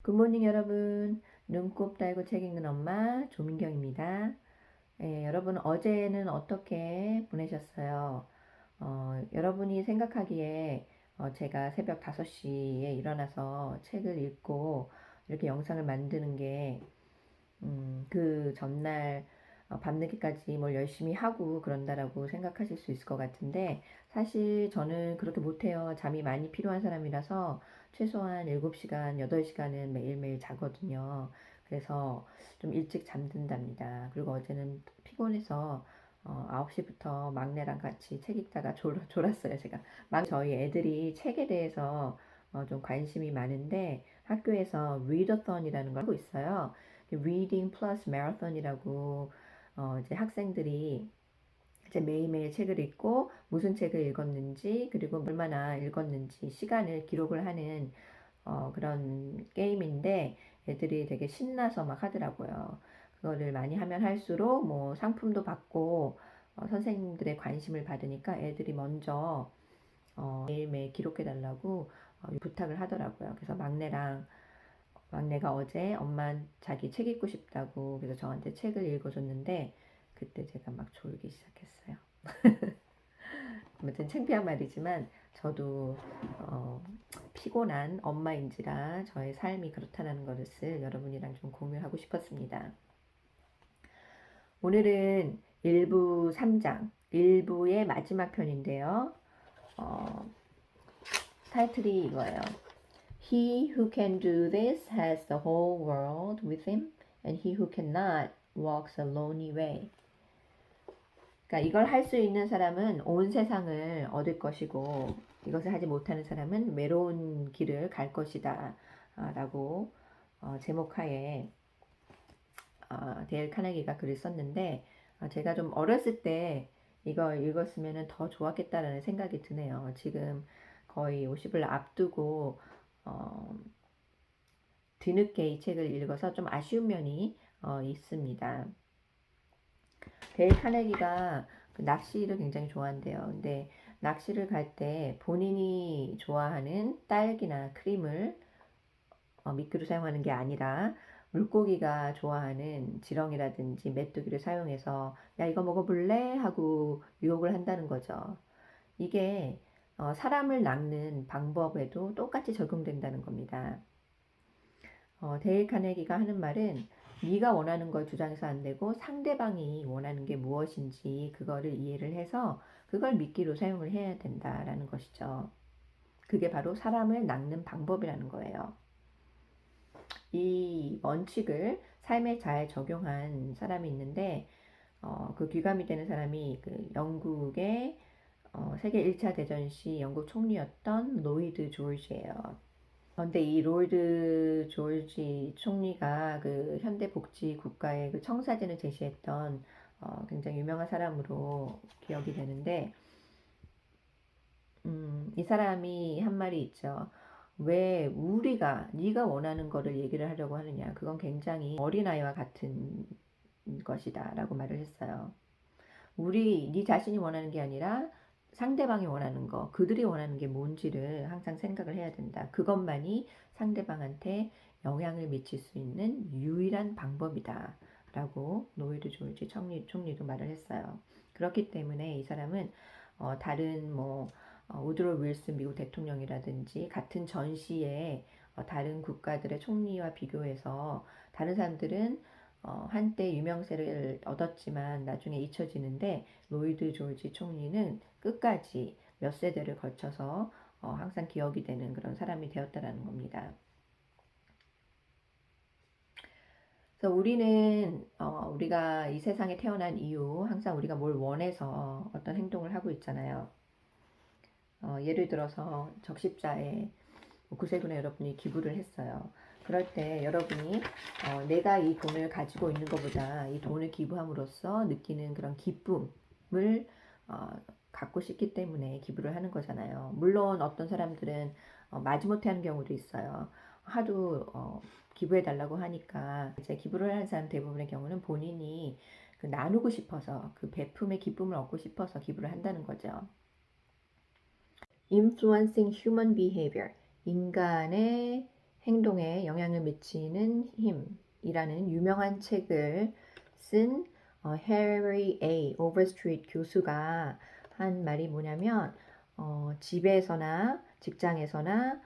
굿모닝 여러분. 눈곱 달고 책 읽는 엄마 조민경입니다. 여러분 어제는 어떻게 보내셨어요? 여러분이 생각하기에 제가 새벽 5시에 일어나서 책을 읽고 이렇게 영상을 만드는 게 그 전날 밤늦게까지 뭘 열심히 하고 그런다라고 생각하실 수 있을 것 같은데 사실 저는 그렇게 못해요. 잠이 많이 필요한 사람이라서 최소한 7시간, 8시간은 매일매일 자거든요. 그래서 좀 일찍 잠든답니다. 그리고 어제는 피곤해서 9시부터 막내랑 같이 책 읽다가 졸았어요, 제가. 저희 애들이 책에 대해서 좀 관심이 많은데 학교에서 리더썬이라는 걸 하고 있어요. 리딩 플러스 마라톤이라고 이제 학생들이 이제 매일매일 책을 읽고 무슨 책을 읽었는지 그리고 얼마나 읽었는지 시간을 기록을 하는 그런 게임인데 애들이 되게 신나서 막 하더라고요. 그거를 많이 하면 할수록 뭐 상품도 받고 선생님들의 관심을 받으니까 애들이 먼저 매일매일 기록해 달라고 부탁을 하더라고요. 그래서 막내가 어제 엄마 자기 책 읽고 싶다고 그래서 저한테 책을 읽어줬는데 그때 제가 막 졸기 시작했어요. 아무튼 창피한 말이지만 저도 피곤한 엄마인지라 저의 삶이 그렇다는 것을 여러분이랑 좀 공유하고 싶었습니다. 오늘은 1부 3장, 1부의 마지막 편인데요. 타이틀이 이거예요. He who can do this has the whole world with him, and he who cannot walks a lonely way. 그러니까 이걸 할 수 있는 사람은 온 세상을 얻을 것이고 이것을 하지 못하는 사람은 외로운 길을 갈 것이다 라고 제목하에 데일 카네기가 글을 썼는데 제가 좀 어렸을 때 이거 읽었으면 더 좋았겠다라는 생각이 드네요. 지금 거의 50을 앞두고 뒤늦게 이 책을 읽어서 좀 아쉬운 면이 있습니다. 데일 카네기가 그 낚시를 굉장히 좋아한대요. 근데 낚시를 갈 때 본인이 좋아하는 딸기나 크림을 미끼로 사용하는 게 아니라 물고기가 좋아하는 지렁이라든지 메뚜기를 사용해서 야 이거 먹어볼래? 하고 유혹을 한다는 거죠. 이게 사람을 낚는 방법에도 똑같이 적용된다는 겁니다. 데일 카네기가 하는 말은 네가 원하는 걸 주장해서 안 되고 상대방이 원하는 게 무엇인지 그거를 이해를 해서 그걸 미끼로 사용을 해야 된다라는 것이죠. 그게 바로 사람을 낚는 방법이라는 거예요. 이 원칙을 삶에 잘 적용한 사람이 있는데 그 귀감이 되는 사람이 그 영국의 세계 1차 대전 시 영국 총리였던 로이드 조지예요. 그런데 이 로이드 조지 총리가 그 현대 복지 국가의 그 청사진을 제시했던 굉장히 유명한 사람으로 기억이 되는데 이 사람이 한 말이 있죠. 왜 우리가 네가 원하는 거를 얘기를 하려고 하느냐. 그건 굉장히 어린아이와 같은 것이다라고 말을 했어요. 네 자신이 원하는 게 아니라 상대방이 원하는 거, 그들이 원하는 게 뭔지를 항상 생각을 해야 된다. 그것만이 상대방한테 영향을 미칠 수 있는 유일한 방법이다. 라고 노이드 조지 총리도 말을 했어요. 그렇기 때문에 이 사람은 다른 우드로 윌슨 미국 대통령이라든지 같은 전시에 다른 국가들의 총리와 비교해서 다른 사람들은 한때 유명세를 얻었지만 나중에 잊혀지는데 로이드 조지 총리는 끝까지 몇 세대를 거쳐서 항상 기억이 되는 그런 사람이 되었다라는 겁니다. 그래서 우리가 이 세상에 태어난 이유 항상 우리가 뭘 원해서 어떤 행동을 하고 있잖아요. 예를 들어서 적십자에 구세군의 여러분이 기부를 했어요. 그럴 때 여러분이 내가 이 돈을 가지고 있는 것보다 이 돈을 기부함으로써 느끼는 그런 기쁨을 갖고 싶기 때문에 기부를 하는 거잖아요. 물론 어떤 사람들은 마지못해 하는 경우도 있어요. 하도 기부해 달라고 하니까 이제 기부를 하는 사람 대부분의 경우는 본인이 그 나누고 싶어서 그 베품의 기쁨을 얻고 싶어서 기부를 한다는 거죠. Influencing human behavior. 인간의 행동에 영향을 미치는 힘이라는 유명한 책을 쓴 해리 A. 오버스트리트 교수가 한 말이 뭐냐면 집에서나 직장에서나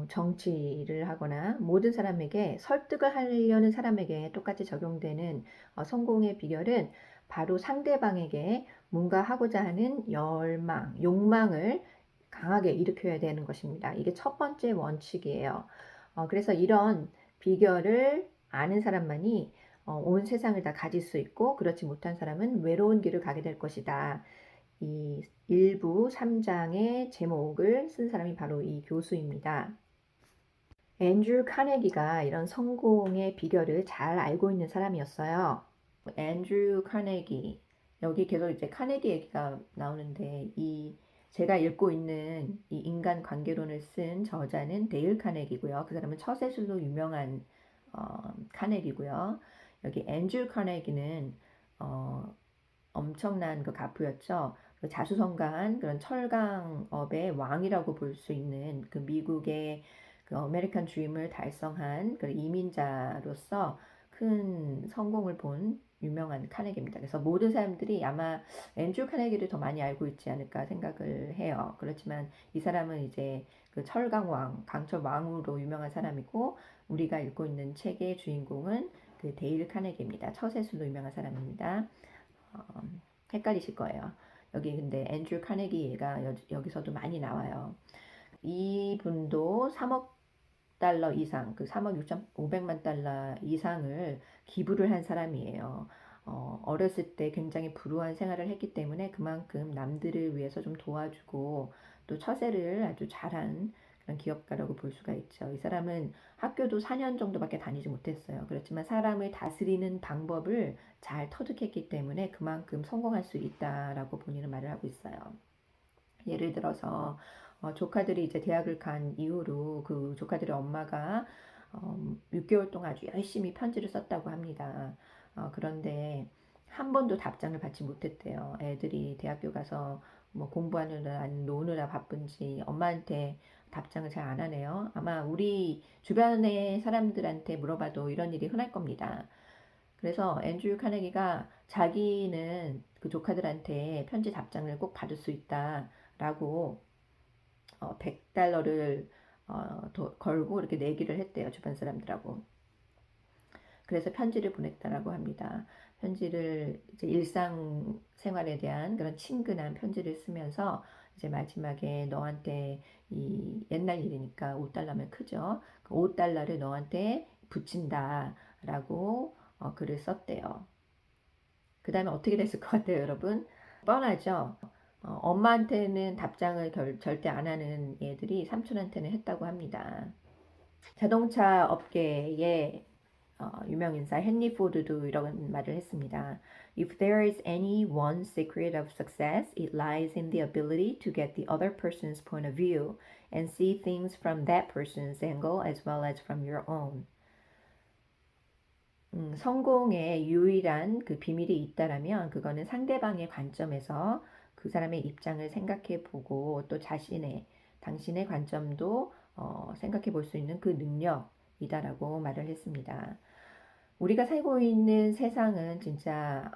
정치를 하거나 모든 사람에게 설득을 하려는 사람에게 똑같이 적용되는 성공의 비결은 바로 상대방에게 뭔가 하고자 하는 열망, 욕망을 강하게 일으켜야 되는 것입니다. 이게 첫 번째 원칙이에요. 그래서 이런 비결을 아는 사람만이 온 세상을 다 가질 수 있고 그렇지 못한 사람은 외로운 길을 가게 될 것이다. 이 일부 3장의 제목을 쓴 사람이 바로 이 교수입니다. 앤드류 카네기가 이런 성공의 비결을 잘 알고 있는 사람이었어요. 앤드류 카네기, 여기 계속 이제 카네기 얘기가 나오는데 제가 읽고 있는 이 인간 관계론을 쓴 저자는 데일 카네기고요. 그 사람은 처세술로 유명한 카네기고요. 여기 앤드류 카네기는 엄청난 그 가부였죠. 그 자수성가한 그런 철강업의 왕이라고 볼 수 있는 그 미국의 그 아메리칸 드림을 달성한 그 이민자로서 큰 성공을 본 유명한 카네기입니다. 그래서 모든 사람들이 아마 앤드류 카네기를 더 많이 알고 있지 않을까 생각을 해요. 그렇지만 이 사람은 이제 그 철강왕, 강철 왕으로 유명한 사람이고 우리가 읽고 있는 책의 주인공은 그 데일 카네기입니다. 처세술로 유명한 사람입니다. 어, 헷갈리실 거예요. 여기 근데 앤드류 카네기가 여기서도 많이 나와요. 이분도 3억 달러 이상, 그 3억 6,500만 달러 이상을 기부를 한 사람이에요. 어렸을 때 굉장히 불우한 생활을 했기 때문에 그만큼 남들을 위해서 좀 도와주고 또 처세를 아주 잘한 그런 기업가라고 볼 수가 있죠. 이 사람은 학교도 4년 정도밖에 다니지 못했어요. 그렇지만 사람을 다스리는 방법을 잘 터득했기 때문에 그만큼 성공할 수 있다라고 본인은 말을 하고 있어요. 예를 들어서 조카들이 이제 대학을 간 이후로 그 조카들의 엄마가 6개월 동안 아주 열심히 편지를 썼다고 합니다. 그런데 한 번도 답장을 받지 못했대요. 애들이 대학교 가서 뭐 공부하느라 아니면 노느라 바쁜지 엄마한테 답장을 잘 안 하네요. 아마 우리 주변의 사람들한테 물어봐도 이런 일이 흔할 겁니다. 그래서 앤드류 카네기가 자기는 그 조카들한테 편지 답장을 꼭 받을 수 있다라고 100달러를 걸고 이렇게 내기를 했대요. 주변 사람들하고. 그래서 편지를 보냈다라고 합니다. 편지를 이제 일상생활에 대한 그런 친근한 편지를 쓰면서 이제 마지막에 너한테 이 옛날 일이니까 5달러면 크죠. 그 5달러를 너한테 붙인다라고 글을 썼대요. 그 다음에 어떻게 됐을 것 같아요, 여러분? 뻔하죠? 엄마한테는 답장을 절대 안 하는 애들이 삼촌한테는 했다고 합니다. 자동차 업계의 유명 인사 헨리 포드도 이런 말을 했습니다. If there is any one secret of success, it lies in the ability to get the other person's point of view and see things from that person's angle as well as from your own. 성공의 유일한 그 비밀이 있다라면 그거는 상대방의 관점에서 그 사람의 입장을 생각해 보고 또 당신의 관점도 생각해 볼 수 있는 그 능력이다라고 말을 했습니다. 우리가 살고 있는 세상은 진짜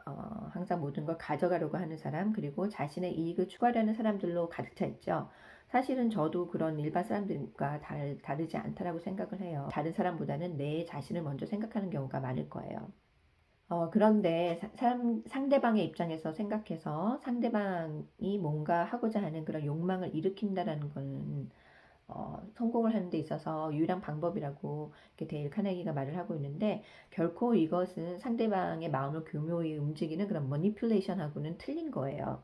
항상 모든 걸 가져가려고 하는 사람 그리고 자신의 이익을 추구하려는 사람들로 가득 차 있죠. 사실은 저도 그런 일반 사람들과 다르지 않다라고 생각을 해요. 다른 사람보다는 내 자신을 먼저 생각하는 경우가 많을 거예요. 그런데 상대방의 입장에서 생각해서 상대방이 뭔가 하고자 하는 그런 욕망을 일으킨다라는 거는 성공을 하는 데 있어서 유일한 방법이라고 이렇게 데일 카네기가 말을 하고 있는데 결코 이것은 상대방의 마음을 교묘히 움직이는 그런 머니플레이션하고는 틀린 거예요.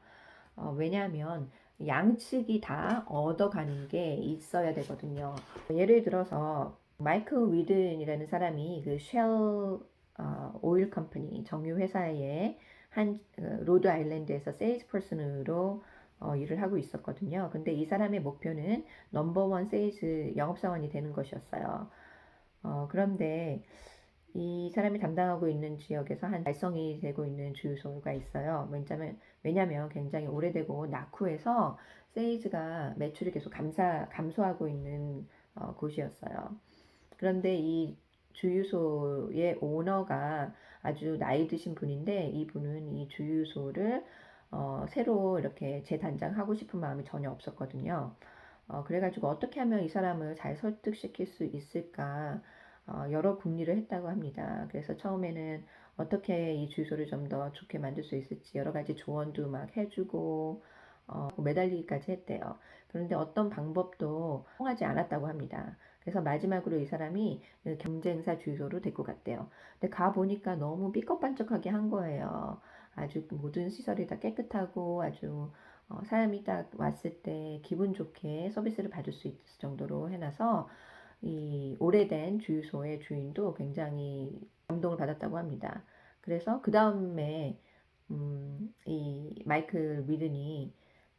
왜냐하면 양측이 다 얻어가는 게 있어야 되거든요. 예를 들어서 마이클 위든이라는 사람이 그 쉘 오일 컴퍼니 정유 회사의 한 로드 아일랜드에서 세일즈 퍼슨으로 일을 하고 있었거든요. 근데 이 사람의 목표는 넘버원 세일즈 영업사원이 되는 것이었어요. 그런데 이 사람이 담당하고 있는 지역에서 한 달성이 되고 있는 주유소가 있어요. 왜냐면 굉장히 오래되고 낙후해서 세일즈가 매출이 계속 감소하고 있는 곳이었어요. 그런데 이 주유소의 오너가 아주 나이 드신 분인데 이분은 이 주유소를 새로 이렇게 재단장하고 싶은 마음이 전혀 없었거든요. 그래가지고 어떻게 하면 이 사람을 잘 설득시킬 수 있을까 여러 궁리를 했다고 합니다. 그래서 처음에는 어떻게 이 주유소를 좀 더 좋게 만들 수 있을지 여러 가지 조언도 막 해주고 매달리기까지 했대요. 그런데 어떤 방법도 통하지 않았다고 합니다. 그래서 마지막으로 이 사람이 그 경쟁사 주유소로 데리고 갔대요. 근데 가 보니까 너무 삐걱반짝하게 한 거예요. 아주 모든 시설이 다 깨끗하고 아주 사람이 딱 왔을 때 기분 좋게 서비스를 받을 수 있을 정도로 해놔서 이 오래된 주유소의 주인도 굉장히 감동을 받았다고 합니다. 그래서 그 다음에 이 마이클 위든이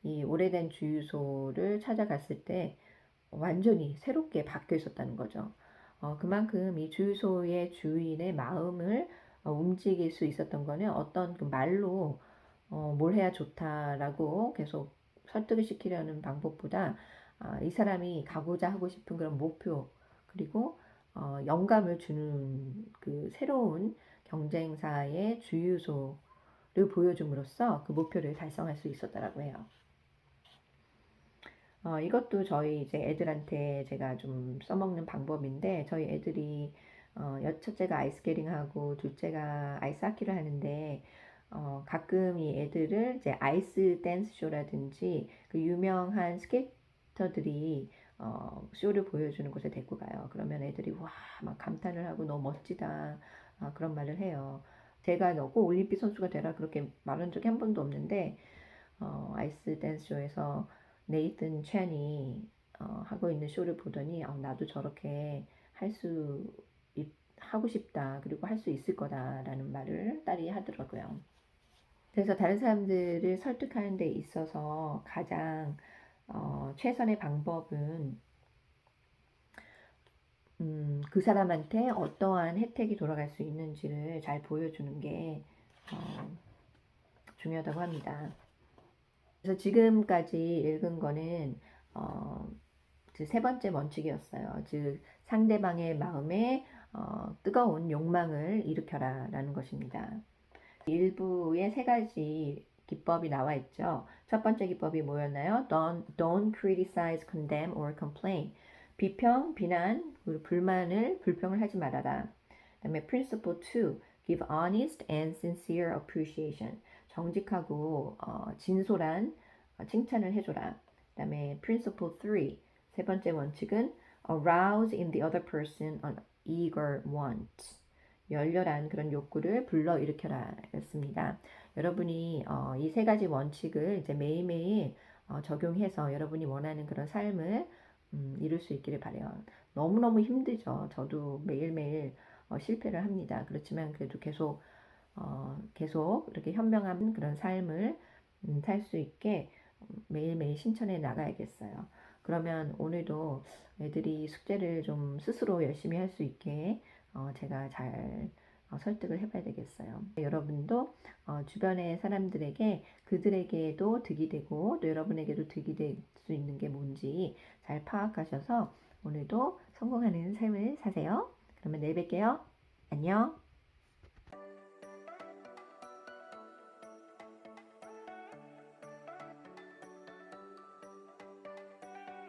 이 오래된 주유소를 찾아갔을 때 완전히 새롭게 바뀌어 있었다는 거죠. 그만큼 이 주유소의 주인의 마음을 움직일 수 있었던 거는 어떤 그 말로 뭘 해야 좋다라고 계속 설득을 시키려는 방법보다 이 사람이 가고자 하고 싶은 그런 목표 그리고 영감을 주는 그 새로운 경쟁사의 주유소를 보여줌으로써 그 목표를 달성할 수 있었다라고 해요. 이것도 저희 이제 애들한테 제가 좀 써먹는 방법인데 저희 애들이 첫째가 아이스케링하고 둘째가 아이스하키를 하는데 가끔 이 애들을 이제 아이스 댄스 쇼라든지 그 유명한 스케이터들이 쇼를 보여주는 곳에 데리고 가요. 그러면 애들이 와 막 감탄을 하고 너무 멋지다 그런 말을 해요. 제가 너꼭 올림픽 선수가 되라 그렇게 말한 적이 한 번도 없는데 아이스 댄스 쇼에서 네이튼 챈이 하고 있는 쇼를 보더니 나도 저렇게 할 수 하고 싶다 그리고 할 수 있을 거다라는 말을 딸이 하더라고요. 그래서 다른 사람들을 설득하는 데 있어서 가장 최선의 방법은 그 사람한테 어떠한 혜택이 돌아갈 수 있는지를 잘 보여주는 게 중요하다고 합니다. 그래서 지금까지 읽은 거는 세 번째 원칙이었어요. 즉 상대방의 마음에 뜨거운 욕망을 일으켜라라는 것입니다. 일부의 세 가지 기법이 나와 있죠. 첫 번째 기법이 뭐였나요? Don't criticize, condemn, or complain. 비평, 비난, 불평을 하지 말아라. 그다음에 principle 2, give honest and sincere appreciation. 정직하고 진솔한 칭찬을 해줘라. 그다음에 principle 3, 세 번째 원칙은 arouse in the other person an eager want. 열렬한 그런 욕구를 불러일으켜라 였습니다. 여러분이 이 세 가지 원칙을 이제 매일매일 적용해서 여러분이 원하는 그런 삶을 이룰 수 있기를 바래요. 너무너무 힘들죠. 저도 매일매일 실패를 합니다. 그렇지만 그래도 계속 이렇게 현명한 그런 삶을 살 수 있게 매일매일 실천해 나가야겠어요. 그러면 오늘도 애들이 숙제를 좀 스스로 열심히 할 수 있게 제가 잘 설득을 해봐야 되겠어요. 여러분도 주변의 사람들에게 그들에게도 득이 되고 또 여러분에게도 득이 될 수 있는 게 뭔지 잘 파악하셔서 오늘도 성공하는 삶을 사세요. 그러면 내일 뵐게요. 안녕.